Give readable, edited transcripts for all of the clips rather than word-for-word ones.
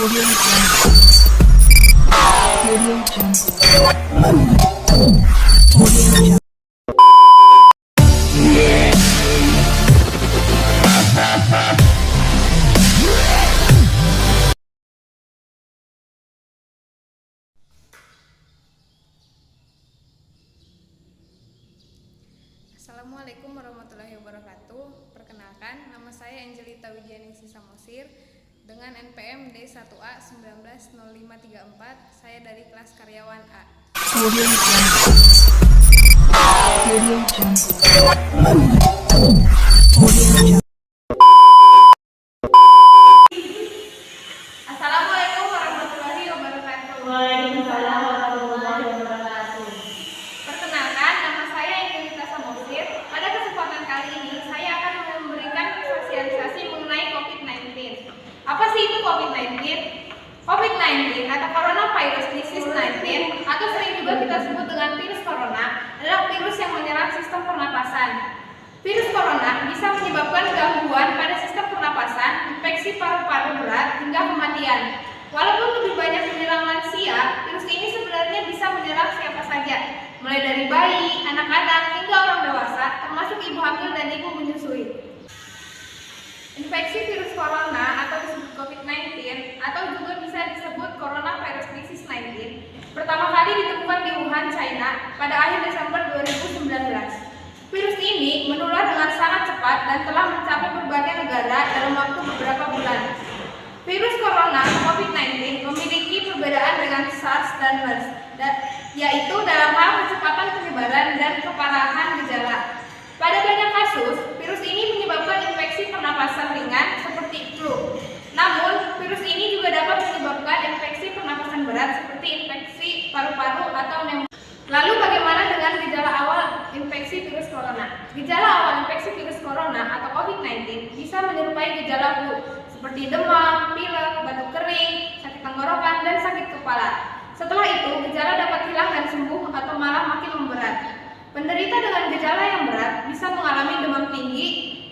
Audio Jungle. Assalamualaikum warahmaullahi wabarakatuh. Perkenalkan, nama saya Angelita Widianingsih Samosir dengan NPM D1A 190534. Saya dari kelas karyawan A. Audio Jungle. Assalamualaikum warahmatullahi wabarakatuh. Waalaikumsalam warahmatullahi wabarakatuh. Perkenalkan, nama saya Angelita Samosir. Pada kesempatan kali ini, saya akan memberikan sosialisasi mengenai COVID-19. Apa sih itu COVID-19? COVID-19 atau Coronavirus Disease 19 atau sering juga kita sebut dengan virus corona adalah virus yang menyerang sistem pernapasan. Virus corona bisa menyebabkan gangguan pada sistem pernapasan, infeksi paru-paru berat, hingga kematian. Walaupun lebih banyak menyerang lansia, virus ini sebenarnya bisa menyerang siapa saja, mulai dari bayi, anak-anak, hingga orang dewasa, termasuk ibu hamil dan ibu menyusui. Infeksi virus corona atau disebut COVID-19 atau juga bisa disebut Coronavirus Disease 19 pertama kali ditemukan di Wuhan, China pada akhir Desember 2019. Virus ini menular dengan sangat cepat dan telah mencapai berbagai negara dalam waktu beberapa bulan. Virus corona COVID-19 memiliki perbedaan dengan SARS dan MERS, yaitu dalam hal kecepatan penyebaran dan keparahan gejala. Pada banyak kasus, virus ini menyebabkan infeksi pernapasan ringan seperti flu. Namun, virus ini juga dapat menyebabkan infeksi pernapasan berat seperti infeksi paru-paru atau pneumonia. Lalu bagaimana dengan gejala awal infeksi virus corona? Gejala awal infeksi virus corona atau COVID-19 bisa menyerupai gejala flu seperti demam, pilek, batuk kering, sakit tenggorokan, dan sakit kepala. Setelah itu, gejala dapat hilang dan sembuh atau malah makin memberat. Penderita dengan gejala yang berat bisa mengalami demam tinggi,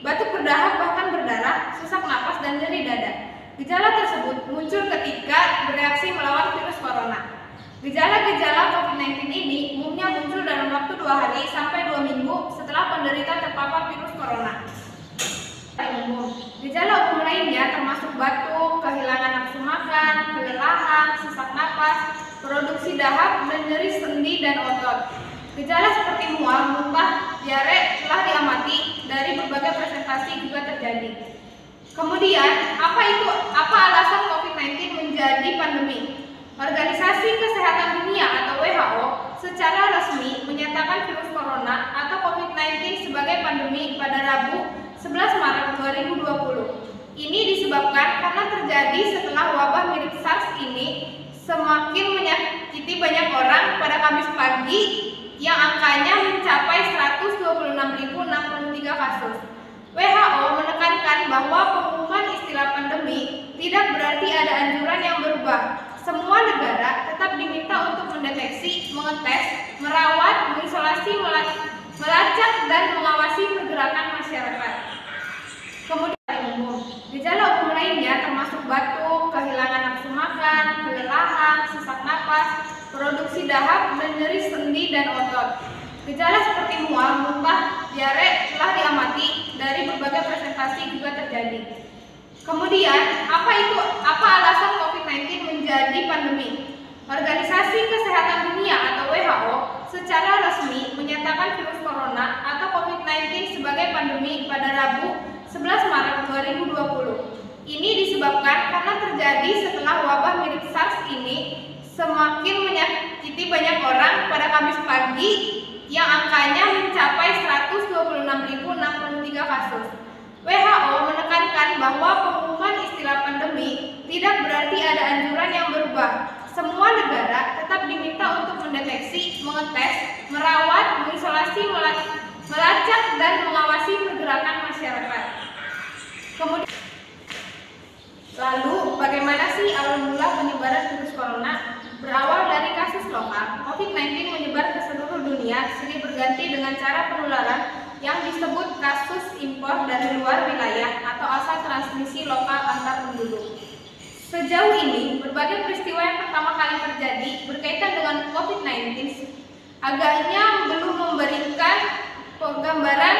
batuk berdahak bahkan berdarah, sesak napas, dan nyeri dada. Gejala tersebut muncul ketika bereaksi melawan virus corona. Gejala-gejala COVID-19 ini umumnya muncul dalam waktu 2 hari sampai 2 minggu setelah penderita terpapar virus corona. Gejala umum lainnya termasuk batuk, kehilangan nafsu makan, kelelahan, sesak napas, produksi dahak, dan nyeri sendi dan otot. Gejala seperti mual, muntah, diare telah diamati dari berbagai presentasi juga terjadi. Kemudian, apa alasan COVID-19 menjadi pandemi? Organisasi Kesehatan Dunia atau WHO secara resmi menyatakan virus corona atau COVID-19 sebagai pandemi pada Rabu 11 Maret 2020. Ini disebabkan karena terjadi setelah wabah mirip SARS ini semakin menyakiti banyak orang pada Kamis pagi yang angkanya mencapai 126.063 kasus. WHO menekankan bahwa pengumuman istilah pandemi tidak berarti ada anjuran yang berubah. Semua negara tetap diminta untuk mendeteksi, mengetes, merawat, mengisolasi, melacak, dan mengawasi pergerakan masyarakat. Kemudian gejala umum lainnya termasuk batuk, kehilangan nafsu makan, kelelahan, sesak napas, produksi dahak, dan nyeri sendi dan otot. Gejala seperti mual, muntah, diare telah diamati dari berbagai presentasi juga terjadi. Kemudian, apa alasan COVID-19 menjadi pandemi? Organisasi Kesehatan Dunia atau WHO secara resmi menyatakan virus corona atau COVID-19 sebagai pandemi pada Rabu 11 Maret 2020. Ini disebabkan karena terjadi setelah wabah mirip SARS ini semakin menyakiti banyak orang pada Kamis pagi yang angkanya mencapai 126.063 kasus. WHO menekankan bahwa pengumuman istilah pandemi tidak berarti ada anjuran yang berubah. Semua negara tetap diminta untuk mendeteksi, mengetes, merawat, mengisolasi, melacak, dan mengawasi pergerakan masyarakat. Kemudian, lalu bagaimana sih awal mula penyebaran virus corona? Berawal dari kasus lokal, COVID-19 menyebar ke seluruh dunia silih berganti dengan cara penularan yang disebut kasus impor dari luar wilayah atau asal transmisi lokal antar penduduk. Sejauh ini, berbagai peristiwa yang pertama kali terjadi berkaitan dengan COVID-19 agaknya belum memberikan gambaran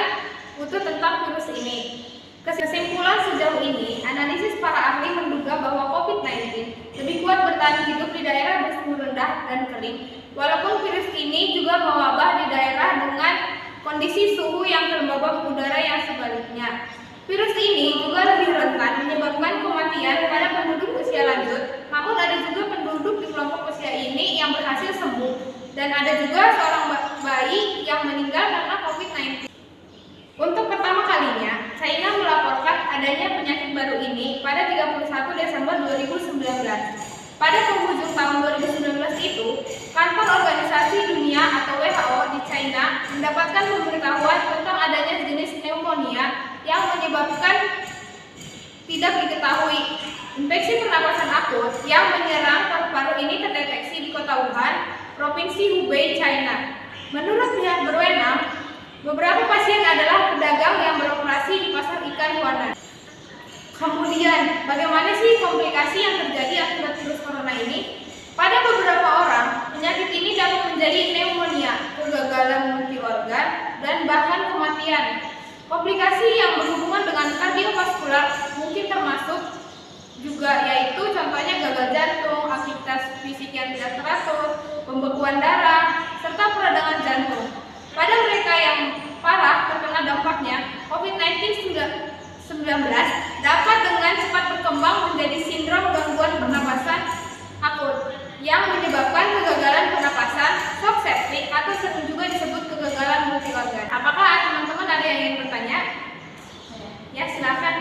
utuh tentang virus ini. Kesimpulan sejauh ini, analisis para ahli menduga bahwa COVID-19 lebih kuat bertahan hidup di daerah bersuhu rendah dan kering, walaupun virus ini juga mewabah di daerah dengan kondisi suhu yang kelembaban udara yang sebaliknya. Virus ini juga lebih rentan menyebabkan kematian pada penduduk usia lanjut, namun ada juga penduduk di kelompok usia ini yang berhasil sembuh, dan ada juga seorang bayi yang meninggal karena COVID-19. Untuk pertama kalinya, China melaporkan adanya penyakit baru ini pada 31 Desember 2019. Pada penghujung tahun 2019 itu, kantor organisasi dunia atau WHO di China mendapatkan pemberitahuan tentang adanya jenis pneumonia yang menyebabkan tidak diketahui. Infeksi pernapasan akut yang menyerang paru-paru ini terdeteksi di kota Wuhan, Provinsi Hubei, China. Menurut pihak berwenang, beberapa pasien adalah pedagang yang beroperasi di pasar ikan Huanan. Kemudian, bagaimana sih komplikasi yang terjadi akibat virus corona ini? Pada beberapa orang, penyakit ini dapat menjadi pneumonia, kegagalan multiorgan, dan bahkan kematian. Komplikasi yang berhubungan dengan kardiovaskular mungkin termasuk juga, yaitu contohnya gagal jantung, aktivitas fisik yang tidak teratur, pembekuan darah, serta peradangan jantung. Pada mereka yang parah terkena dampaknya, COVID-19 dapat dengan cepat berkembang menjadi sindrom gangguan pernapasan akut yang menyebabkan kegagalan pernapasan, shock septic, atau sering juga disebut kegagalan multiorgan. Apakah teman-teman ada yang ingin bertanya? Ya, silakan.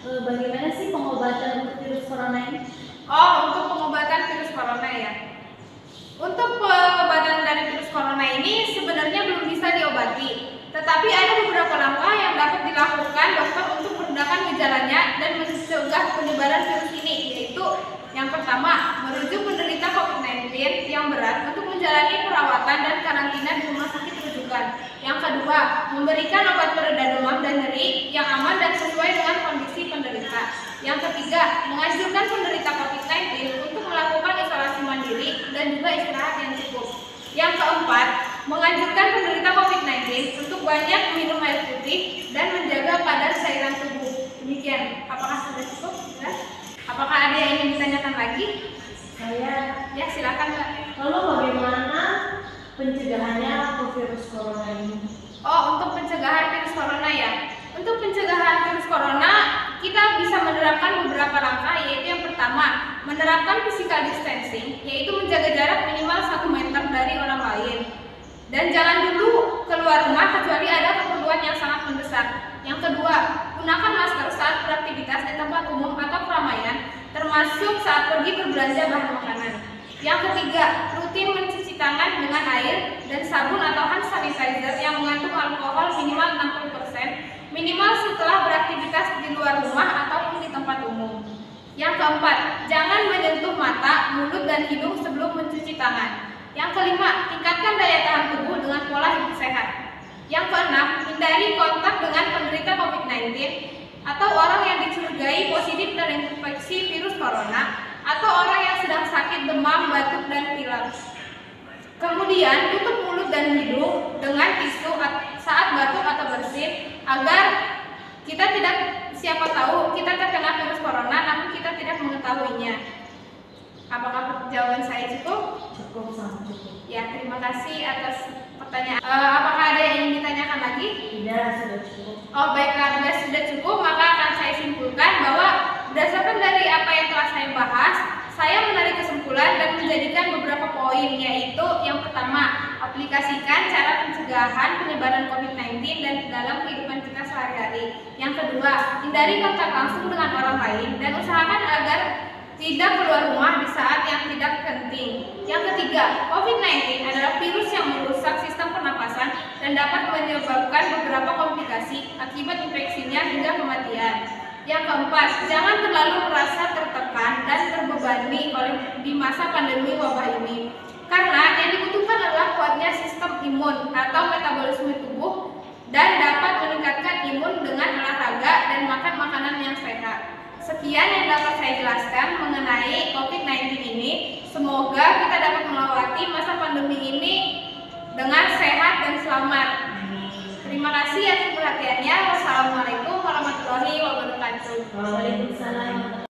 Bagaimana sih pengobatan untuk virus corona ini? Oh, untuk pengobatan virus corona ya. Untuk pengobatan dari virus corona ini sebenarnya belum bisa diobati, tetapi ada beberapa langkah yang dapat dilakukan dokter untuk meredakan gejalanya dan mencegah penyebaran virus ini, yaitu yang pertama, merujuk penderita COVID-19 yang berat untuk menjalani perawatan dan karantina di rumah sakit rujukan. Yang kedua, memberikan obat pereda demam dan nyeri yang aman dan sesuai dengan kondisi penderita. Yang ketiga, menganjurkan penderita COVID-19 untuk melakukan isolasi mandiri dan juga istirahat yang cukup. Yang keempat, menganjurkan penderita COVID-19 untuk banyak minum air putih dan menjaga kadar cairan tubuh. Demikian, apakah sudah cukup? Ya? Apakah ada yang ingin ditanyakan lagi? Ya, silakan Mbak. Lalu bagaimana pencegahannya untuk virus corona ini? Oh, untuk pencegahan virus corona ya. Untuk pencegahan virus corona, kita bisa menerapkan beberapa langkah, yaitu yang pertama, menerapkan physical distancing, yaitu menjaga jarak minimal 1 meter dari orang lain. Dan jangan dulu keluar rumah kecuali ada keperluan yang sangat mendesak. Yang kedua, gunakan masker saat beraktivitas di tempat umum atau keramaian, termasuk saat pergi berbelanja bahan makanan. Yang ketiga, rutin mencuci tangan dengan air dan sabun atau hand sanitizer yang mengandung alkohol minimal 60%, minimal setelah beraktivitas di luar rumah ataupun di tempat umum. Yang keempat, jangan menyentuh mata, mulut, dan hidung sebelum mencuci tangan. Yang kelima, tingkatkan daya tahan tubuh dengan pola hidup sehat. Yang keenam, hindari kontak dengan penderita COVID-19 atau orang yang dicurigai positif terinfeksi virus corona atau orang yang sedang sakit demam, batuk, dan pilek. Kemudian, tutup mulut dan hidung dengan tisu saat batuk atau bersin agar kita tidak, siapa tahu kita terkena virus corona namun kita tidak mengetahuinya. Apakah jawaban saya cukup? Cukup, sangat cukup. Ya, terima kasih atas pertanyaan. Apakah ada yang ingin ditanyakan lagi? Tidak, sudah cukup. Oh, baiklah, sudah cukup, maka akan saya simpulkan bahwa berdasarkan dari apa yang telah saya bahas, saya menarik kesimpulan dan menjadikan beberapa poin, yaitu yang pertama, aplikasikan cara pencegahan penyebaran COVID-19 dan dalam kehidupan kita sehari-hari. Yang kedua, hindari kontak langsung dengan orang lain dan usahakan agar tidak keluar rumah di saat yang tidak penting. Yang ketiga, COVID-19 adalah virus yang merusak sistem pernapasan dan dapat menyebabkan beberapa komplikasi akibat infeksinya hingga kematian. Yang keempat, jangan terlalu merasa tertekan dan terbebani di masa pandemi wabah ini. Karena yang dibutuhkan adalah kuatnya sistem imun atau metabolisme tubuh dan dapat meningkatkan imun dengan olahraga dan makan makanan yang sehat. Sekian yang dapat saya jelaskan mengenai mengenai COVID-19 ini. Semoga kita dapat melewati masa pandemi ini dengan sehat dan selamat. Terima kasih atas perhatiannya. Wassalamualaikum warahmatullahi wabarakatuh. Waalaikumsalam.